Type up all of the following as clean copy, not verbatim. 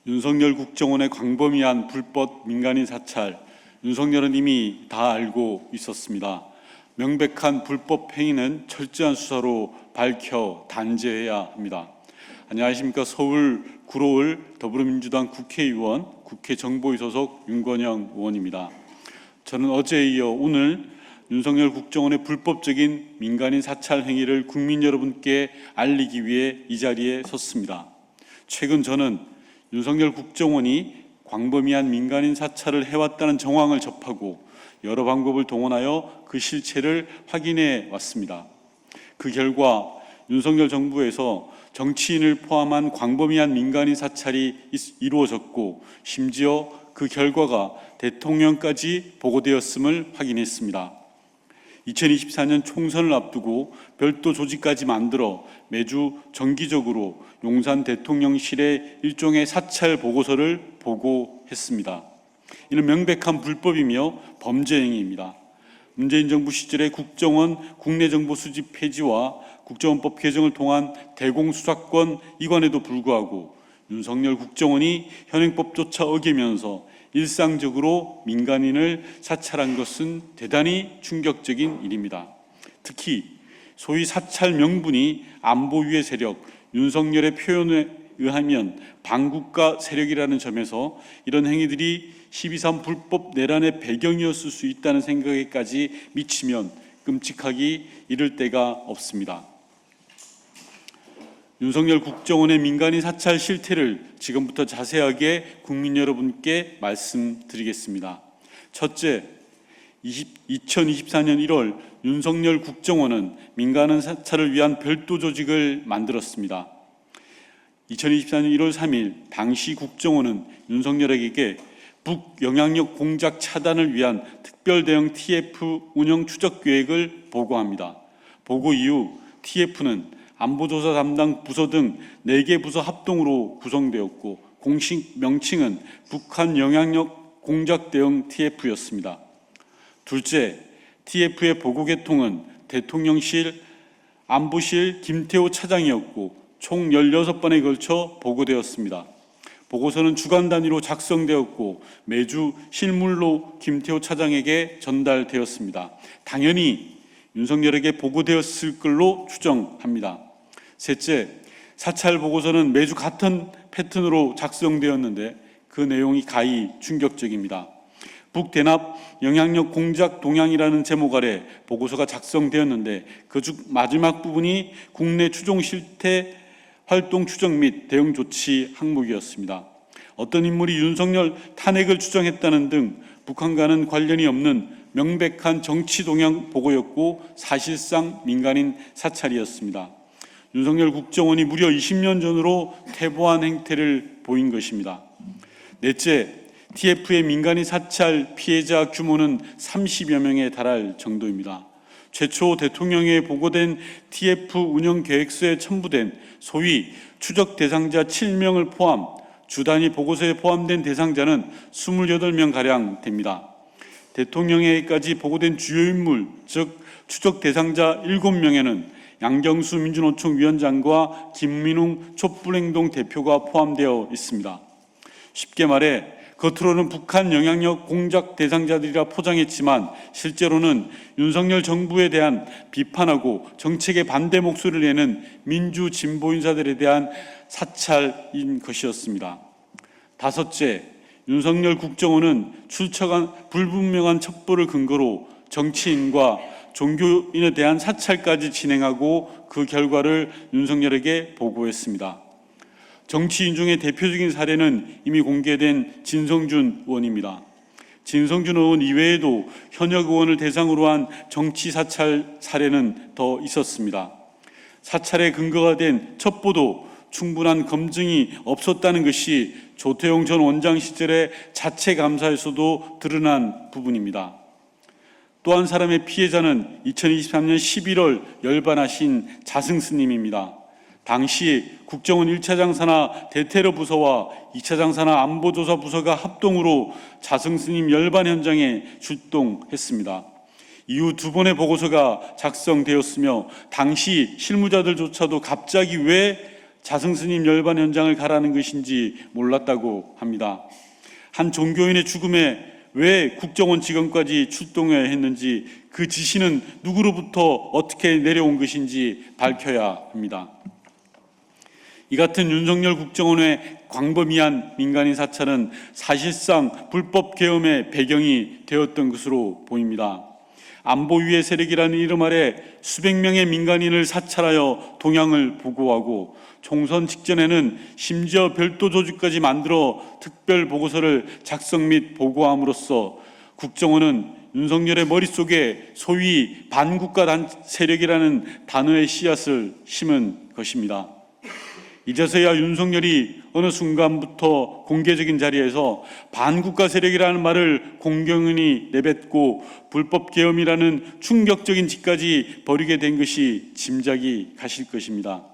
윤석열 국정원의 광범위한 불법 민간인 사찰, 윤석열은 이미 다 알고 있었습니다. 명백한 불법 행위는 철저한 수사로 밝혀 단죄해야 합니다. 안녕하십니까. 서울 구로을 더불어민주당 국회의원, 국회정보위 소속 윤건영 의원입니다. 저는 어제에 이어 오늘 윤석열 국정원의 불법적인 민간인 사찰 행위를 국민 여러분께 알리기 위해 이 자리에 섰습니다. 최근 저는 윤석열 국정원이 광범위한 민간인 사찰을 해왔다는 정황을 접하고 여러 방법을 동원하여 그 실체를 확인해 왔습니다. 그 결과 윤석열 정부에서 정치인을 포함한 광범위한 민간인 사찰이 이루어졌고 심지어 그 결과가 대통령까지 보고되었음을 확인했습니다. 2024년 총선을 앞두고 별도 조직까지 만들어 매주 정기적으로 용산 대통령실에 일종의 사찰 보고서를 보고했습니다. 이는 명백한 불법이며 범죄 행위입니다. 문재인 정부 시절의 국정원 국내정보 수집 폐지와 국정원법 개정을 통한 대공수사권 이관에도 불구하고 윤석열 국정원이 현행법조차 어기면서 일상적으로 민간인을 사찰한 것은 대단히 충격적인 일입니다. 특히 소위 사찰 명분이 안보위의 세력, 윤석열의 표현에 의하면 반국가 세력이라는 점에서 이런 행위들이 12.3 불법 내란의 배경이었을 수 있다는 생각에까지 미치면 끔찍하기 이를 데가 없습니다. 윤석열 국정원의 민간인 사찰 실태를 지금부터 자세하게 국민 여러분께 말씀드리겠습니다. 첫째, 2024년 1월 윤석열 국정원은 민간인 사찰을 위한 별도 조직을 만들었습니다. 2024년 1월 3일 당시 국정원은 윤석열에게 북영향력 공작 차단을 위한 특별 대응 TF 운영 추적 계획을 보고합니다. 보고 이후 TF는 안보조사 담당 부서 등 4개 부서 합동으로 구성되었고 공식 명칭은 북한 영향력 공작 대응 TF였습니다. 둘째, TF의 보고 계통은 대통령실 안보실 김태호 차장이었고 총 16번에 걸쳐 보고되었습니다. 보고서는 주간 단위로 작성되었고 매주 실물로 김태호 차장에게 전달되었습니다. 당연히 윤석열에게 보고되었을 걸로 추정합니다. 셋째, 사찰 보고서는 매주 같은 패턴으로 작성되었는데 그 내용이 가히 충격적입니다. 북대납 영향력 공작 동향이라는 제목 아래 보고서가 작성되었는데 그 중 마지막 부분이 국내 추종 실태 활동 추정 및 대응 조치 항목이었습니다. 어떤 인물이 윤석열 탄핵을 추정했다는 등 북한과는 관련이 없는 명백한 정치 동향 보고였고 사실상 민간인 사찰이었습니다. 윤석열 국정원이 무려 20년 전으로 퇴보한 행태를 보인 것입니다. 넷째, TF의 민간인 사찰 피해자 규모는 30여 명에 달할 정도입니다. 최초 대통령에 보고된 TF 운영 계획서에 첨부된 소위 추적 대상자 7명을 포함 주 단위 보고서에 포함된 대상자는 28명가량 됩니다. 대통령에게까지 보고된 주요 인물, 즉 추적 대상자 7명에는 양경수 민주노총 위원장과 김민웅 촛불행동 대표가 포함되어 있습니다. 쉽게 말해 겉으로는 북한 영향력 공작 대상자들이라 포장했지만 실제로는 윤석열 정부에 대한 비판하고 정책에 반대 목소리를 내는 민주 진보 인사들에 대한 사찰인 것이었습니다. 다섯째, 윤석열 국정원은 출처간 불분명한 첩보를 근거로 정치인과 종교인에 대한 사찰까지 진행하고 그 결과를 윤석열에게 보고했습니다. 정치인 중에 대표적인 사례는 이미 공개된 진성준 의원입니다. 진성준 의원 이외에도 현역 의원을 대상으로 한 정치 사찰 사례는 더 있었습니다. 사찰의 근거가 된 첩보도 충분한 검증이 없었다는 것이 조태용 전 원장 시절의 자체 감사에서도 드러난 부분입니다. 또 한 사람의 피해자는 2023년 11월 열반하신 자승스님입니다. 당시 국정원 1차장 산하 대테러 부서와 2차장 산하 안보조사 부서가 합동으로 자승스님 열반 현장에 출동했습니다. 이후 2번의 보고서가 작성되었으며 당시 실무자들조차도 갑자기 왜 자승스님 열반 현장을 가라는 것인지 몰랐다고 합니다. 한 종교인의 죽음에 왜 국정원 직원까지 출동해야 했는지, 그 지시는 누구로부터 어떻게 내려온 것인지 밝혀야 합니다. 이 같은 윤석열 국정원의 광범위한 민간인 사찰은 사실상 불법 계엄의 배경이 되었던 것으로 보입니다. 안보 위의 세력이라는 이름 아래 수백 명의 민간인을 사찰하여 동향을 보고하고, 총선 직전에는 심지어 별도 조직까지 만들어 특별 보고서를 작성 및 보고함으로써 국정원은 윤석열의 머릿속에 소위 반국가 세력이라는 단어의 씨앗을 심은 것입니다. 이제서야 윤석열이 어느 순간부터 공개적인 자리에서 반국가 세력이라는 말을 공경연히 내뱉고 불법 계엄이라는 충격적인 짓까지 벌이게 된 것이 짐작이 가실 것입니다.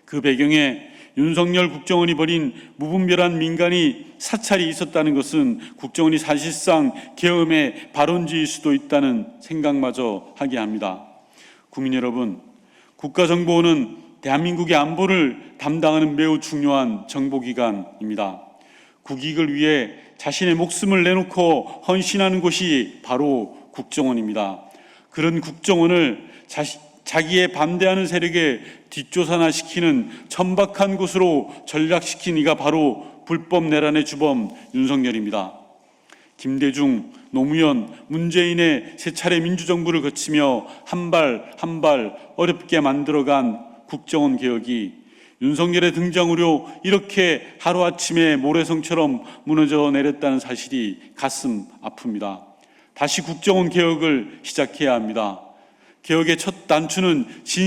그 배경에 윤석열 국정원이 벌인 무분별한 민간인 사찰이 있었다는 것은 국정원이 사실상 계엄의 발원지일 수도 있다는 생각마저 하게 합니다. 국민 여러분, 국가정보원은 대한민국의 안보를 담당하는 매우 중요한 정보기관입니다. 국익을 위해 자신의 목숨을 내놓고 헌신하는 곳이 바로 국정원입니다. 그런 국정원을 자기의 반대하는 세력에 뒷조사나 시키는 천박한 곳으로 전락시킨 이가 바로 불법 내란의 주범 윤석열입니다. 김대중, 노무현, 문재인의 세 차례 민주정부를 거치며 한 발 한 발 어렵게 만들어간 국정원 개혁이 윤석열의 등장으로 이렇게 하루아침에 모래성처럼 무너져 내렸다는 사실이 가슴 아픕니다. 다시 국정원 개혁을 시작해야 합니다. 개혁의 첫 단추는